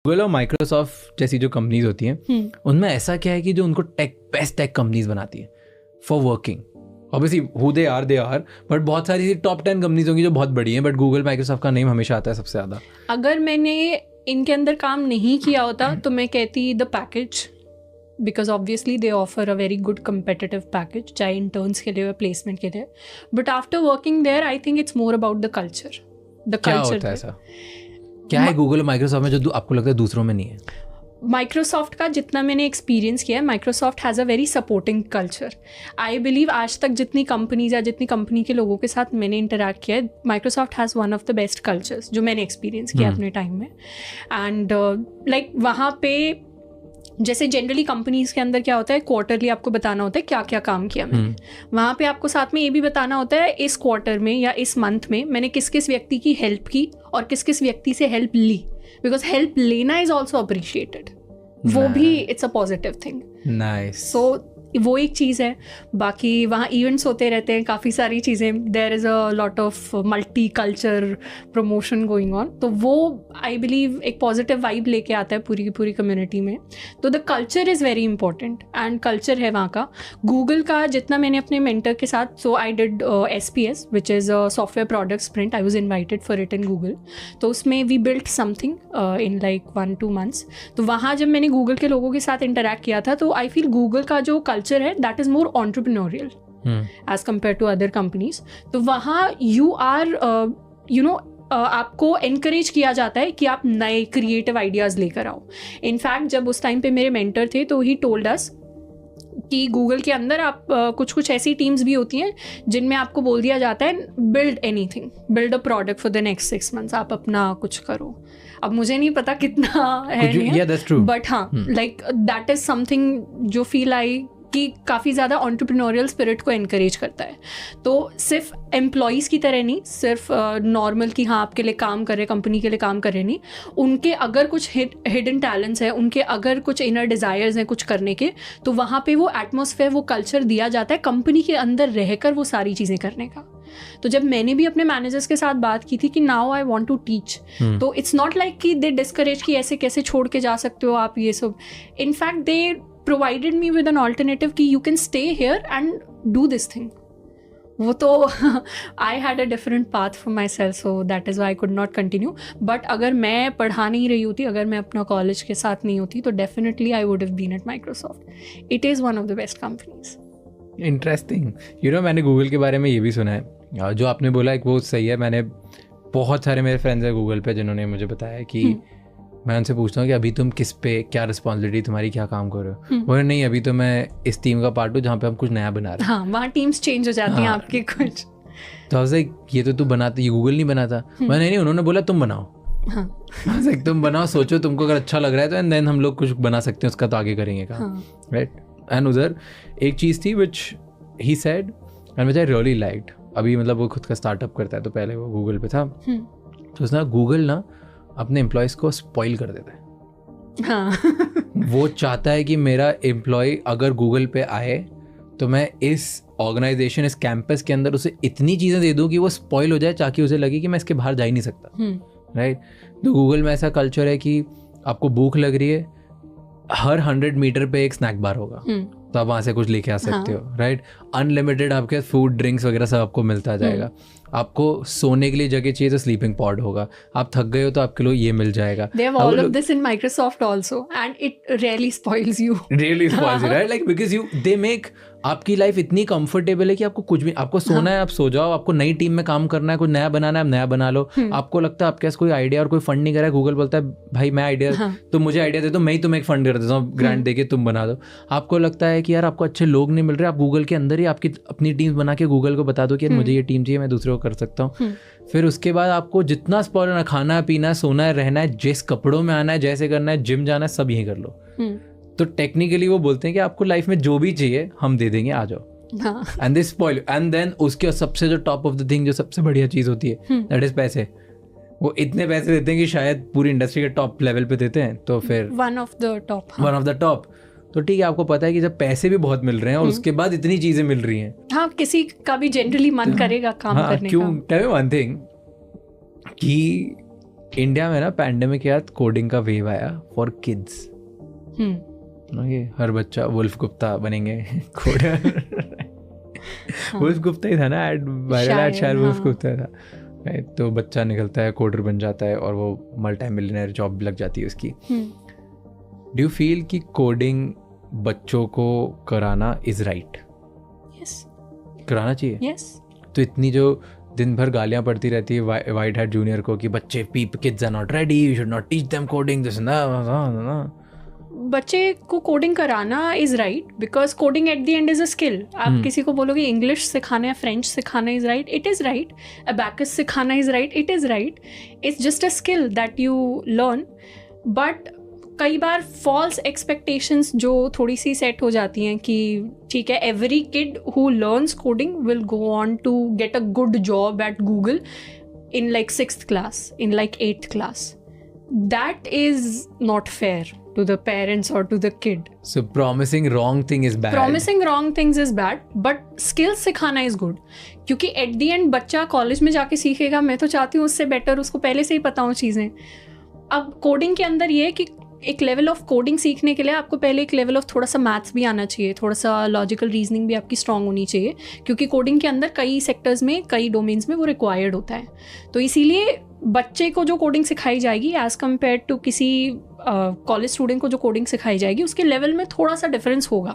Google और Microsoft जैसी जो कंपनीज होती हैं उनमें ऐसा क्या है कि जो उनको बेस्ट टेक कंपनीज बनाती है for working. Obviously who they are but बहुत सारी टॉप 10 कंपनीज होंगी जो बहुत बड़ी हैं, बट गूगल माइक्रोसॉफ्ट का नेम हमेशा आता है सबसे ज़्यादा. अगर मैंने इनके अंदर काम नहीं किया होता तो मैं कहती the package, because obviously they offer a very good competitive package, चाहे इंटर्न्स के लिए या प्लेसमेंट के लिए. But after working there I think it's more about the culture. क्या होता है ऐसा? क्या है गूगल और माइक्रोसॉफ्ट में जो आपको लगता है दूसरों में नहीं है? माइक्रोसॉफ्ट का जितना मैंने एक्सपीरियंस किया है, Microsoft has a very supporting culture. I believe आज तक जितनी कंपनीज या जितनी कंपनी के लोगों के साथ मैंने इंटरैक्ट किया है, Microsoft has one of the best cultures जो मैंने एक्सपीरियंस किया अपने टाइम में. एंड लाइक वहाँ पे जैसे जनरली कंपनीज के अंदर क्या होता है, क्वार्टरली आपको बताना होता है क्या क्या काम किया मैंने. वहाँ पे आपको साथ में ये भी बताना होता है इस क्वार्टर में या इस मंथ में मैंने किस किस व्यक्ति की हेल्प की और किस किस व्यक्ति से हेल्प ली, बिकॉज हेल्प लेना इज ऑल्सो अप्रिशिएटेड. वो भी it's a positive thing. Nice. So वो एक चीज़ है. बाकी वहाँ इवेंट्स होते रहते हैं, काफ़ी सारी चीज़ें. There is a lot of multi culture promotion going on. तो वो आई बिलीव एक पॉजिटिव वाइब लेके आता है पूरी की पूरी कम्युनिटी में. तो the culture is very important and culture है वहाँ का. गूगल का जितना मैंने अपने मेंटर के साथ, so I did SPS which is a software product sprint. I was invited for it in Google. तो उसमें we built something in like 1-2 months. तो वहाँ जब मैंने गूगल के लोगों के साथ इंटरैक्ट किया था तो आई फील गूगल का जो कल्चर है that is more entrepreneurial as compare to other companies. तो वहाँ यू आर आपको एनकरेज किया जाता है कि आप नए क्रिएटिव आइडियाज़ लेकर आओ. इनफैक्ट जब उस टाइम पे मेरे मेंटर थे तो ही टोल्ड अस कि गूगल के अंदर आप कुछ ऐसी टीम्स भी होती हैं जिनमें आपको बोल दिया जाता है build anything, build a product for the next 6 months, आप अपना कुछ करो. अब मुझे नहीं पता कितना है, बट हाँ लाइक दैट इज समथिंग जो फील आई कि काफ़ी ज़्यादा एंटरप्रेन्योरियल स्पिरिट को एनकरेज करता है. तो सिर्फ एम्प्लॉयज़ की तरह नहीं, सिर्फ नॉर्मल कि हाँ आपके लिए काम कर रहे, कंपनी के लिए काम कर रहे नहीं, उनके अगर कुछ हिडन टैलेंट्स हैं, उनके अगर कुछ इनर डिज़ायर्स हैं कुछ करने के, तो वहाँ पे वो एटमॉस्फेयर, वो कल्चर दिया जाता है कंपनी के अंदर रहकर वो सारी चीज़ें करने का. तो जब मैंने भी अपने मैनेजर्स के साथ बात की थी कि now I want to teach, तो इट्स नॉट लाइक कि दे डिस्करेज कि ऐसे कैसे छोड़ के जा सकते हो आप ये सब. In fact they provided me with an alternative कि you can stay here and do this thing. वो तो I had a different path for myself, so that is why I could not continue. But अगर मैं पढ़ा नहीं रही होती, अगर मैं अपना कॉलेज के साथ नहीं होती, तो definitely I would have been at Microsoft. It is one of the best companies. Interesting. You know, मैंने गूगल के बारे में ये भी सुना है, जो आपने बोला है वो सही है. मैंने बहुत सारे मेरे फ्रेंड्स हैं गूगल पे जिन्होंने मुझे बताया कि मैं उनसे पूछता हूँ कि अभी तुम किस पे, क्या रिस्पॉन्सिबिलिटी तुम्हारी, क्या काम कर रहे हो. बोले नहीं, अभी तो मैं इस टीम का पार्ट हूँ जहाँ पे हम कुछ नया बना रहे हैं. हाँ, वहाँ टीम्स चेंज हो जाती हैं आपके कुछ. तो ये तो तू बनाता, ये गूगल नहीं बनाता. मैं नहीं, उन्होंने बोला तुम बनाओ. तुम बनाओ, सोचो तुमको अगर अच्छा लग रहा है तो एंड देन हम लोग कुछ बना सकते हैं, उसका तो आगे करेंगे काम, राइट. एंड उधर एक चीज़ थी which he said and which I really liked. अभी मतलब वो खुद का स्टार्टअप करता है, तो पहले वो गूगल पे था. तो उसने गूगल ना अपने एम्प्लॉयज़ को स्पॉइल कर देता है. हाँ. वो चाहता है कि मेरा एम्प्लॉय अगर गूगल पे आए तो मैं इस ऑर्गेनाइजेशन, इस कैंपस के अंदर उसे इतनी चीज़ें दे दूँ कि वो स्पॉइल हो जाए, ताकि उसे लगे कि मैं इसके बाहर जा ही नहीं सकता, राइट. तो गूगल में ऐसा कल्चर है कि आपको भूख लग रही है, हर 100 मीटर पे एक स्नैक बार होगा, तो आप वहाँ से कुछ लेके आ सकते हो, राइट. अनलिमिटेड आपके फूड, ड्रिंक्स वगैरह सब आपको मिलता जाएगा. आपको सोने के लिए जगह चाहिए तो स्लीपिंग पॉड होगा. आप थक गए हो तो आपके लिए ये मिल जाएगा. They have all of this in Microsoft also, and it really spoils you. Really spoils you, right? Like because they make आपकी लाइफ इतनी कंफर्टेबल है कि आपको कुछ भी, आपको सोना है आप सो जाओ, आपको नई टीम में काम करना है, कुछ नया बनाना है आप नया बना लो. आपको लगता है आपके पास कोई आइडिया और कोई फंड नहीं कर रहा है, गूगल बोलता है भाई मैं आइडिया, तुम मुझे आइडिया दे दो, मैं ही तुम्हें एक फंड कर देता हूँ, ग्रांट देके तुम बना दो. आपको लगता है कि यार आपको अच्छे लोग नहीं मिल रहे, आप गूगल के अंदर ही आपकी अपनी टीम बना के गूगल को बता दो कि मुझे ये टीम चाहिए, मैं दूसरे को कर सकता हूँ. फिर उसके बाद आपको जितना स्पॉइल होना, खाना पीना, सोना है, रहना है, जिस कपड़ों में आना है, जैसे करना है, जिम जाना है, सब यहीं कर लो. तो टेक्निकली वो बोलते हैं कि आपको लाइफ में जो भी चाहिए हम दे देंगे, आ जाओ. And they spoil. And then उसके सबसे जो टॉप ऑफ द थिंग, जो सबसे बढ़िया चीज़ होती है, दैट इज पैसे. वो इतने पैसे देते हैं कि शायद पूरी इंडस्ट्री के टॉप लेवल पे देते हैं. तो फिर वन ऑफ द टॉप. तो ठीक है, आपको पता है कि जब पैसे भी बहुत मिल रहे हैं और उसके बाद इतनी चीज़ें मिल रही हैं, हाँ, किसी का भी जनरली मन करेगा काम करने का. क्यों? टेल मी वन थिंग कि इंडिया में ना पैंडेमिक के बाद कोडिंग का वेव आया फॉर किड्स। ये हर बच्चा वुल्फ गुप्ता बनेंगे कोडर। वुल्फ गुप्ता ही था ना एड, वायरल एड शायद वुल्फ गुप्ता था। तो बच्चा निकलता है, कोडर बन जाता है और वो मल्टी मिलियनर जॉब लग जाती है उसकी। डू यू फील कि कोडिंग बच्चों को कराना इज राइट? यस, कराना चाहिए। यस। तो इतनी जो दिन भर गालियां पड़ती रहती है वाइट हैट जूनियर को कि बच्चे kids are not ready, you should not teach them coding, this ना। बच्चे को कोडिंग कराना is right because coding at the end is a skill. आप किसी को बोलोगे इंग्लिश सिखाना या फ्रेंच सिखाना is right, it is right. Abacus सिखाना is right, it is right. It's just a skill that you learn. But कई बार फॉल्स एक्सपेक्टेशंस जो थोड़ी सी सेट हो जाती हैं कि ठीक है, every kid who learns coding will go on to get a good job at Google in like 6th class, in like 8th class. That is not fair to the parents or to the kid. So promising wrong thing is bad. Promising wrong things is bad, but skills सिखाना is good. क्योंकि at the end बच्चा college में जाके सीखेगा, मैं तो चाहती हूँ उससे बेटर उसको पहले से ही पता हो चीज़ें। अब कोडिंग के अंदर ये है कि एक लेवल ऑफ कोडिंग सीखने के लिए आपको पहले एक लेवल ऑफ थोड़ा सा मैथ्स भी आना चाहिए, थोड़ा सा लॉजिकल रीजनिंग भी आपकी स्ट्रांग होनी चाहिए, क्योंकि कोडिंग के अंदर कई सेक्टर्स में, कई डोमेन्स में वो रिक्वायर्ड होता है। तो इसीलिए बच्चे को जो कोडिंग सिखाई जाएगी एज कम्पेयर टू किसी कॉलेज स्टूडेंट को जो कोडिंग सिखाई जाएगी, उसके लेवल में थोड़ा सा डिफरेंस होगा।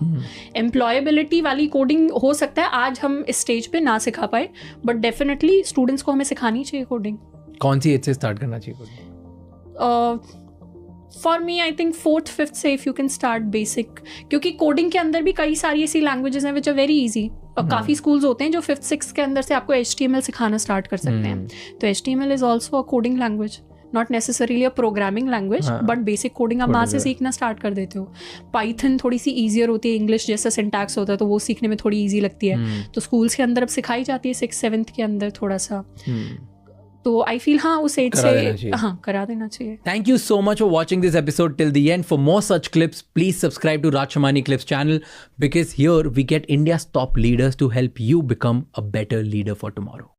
एम्प्लॉयबिलिटी वाली कोडिंग हो सकता है आज हम इस स्टेज पे ना सिखा पाए, बट डेफिनेटली स्टूडेंट्स को हमें सिखानी चाहिए कोडिंग। कौन सी एज से स्टार्ट करना चाहिए coding? For me I think 4th 5th से if you can start basic, क्योंकि कोडिंग के अंदर भी कई सारी ऐसी लैंग्वेजेस हैं विच आर वेरी ईजी। और काफ़ी स्कूल्स होते हैं जो 5th 6th के अंदर से आपको HTML सिखाना स्टार्ट कर सकते हैं। तो HTML is also a coding language, not necessarily a programming language, but basic coding आप वहाँ से सीखना स्टार्ट कर देते हो। पाइथन थोड़ी सी ईजियर होती है, इंग्लिश जैसा सिंटैक्स होता है तो वो सीखने में थोड़ी ईजी लगती है। तो स्कूल्स के अंदर अब सिखाई जाती है 6th 7th के अंदर थोड़ा सा। तो आई फील हाँ उस एज से हाँ करा देना चाहिए। Thank you so much for watching this episode till the end. For more such clips, please subscribe to Raj Shamani Clips channel, because here we get India's top leaders to help you become a better leader for tomorrow.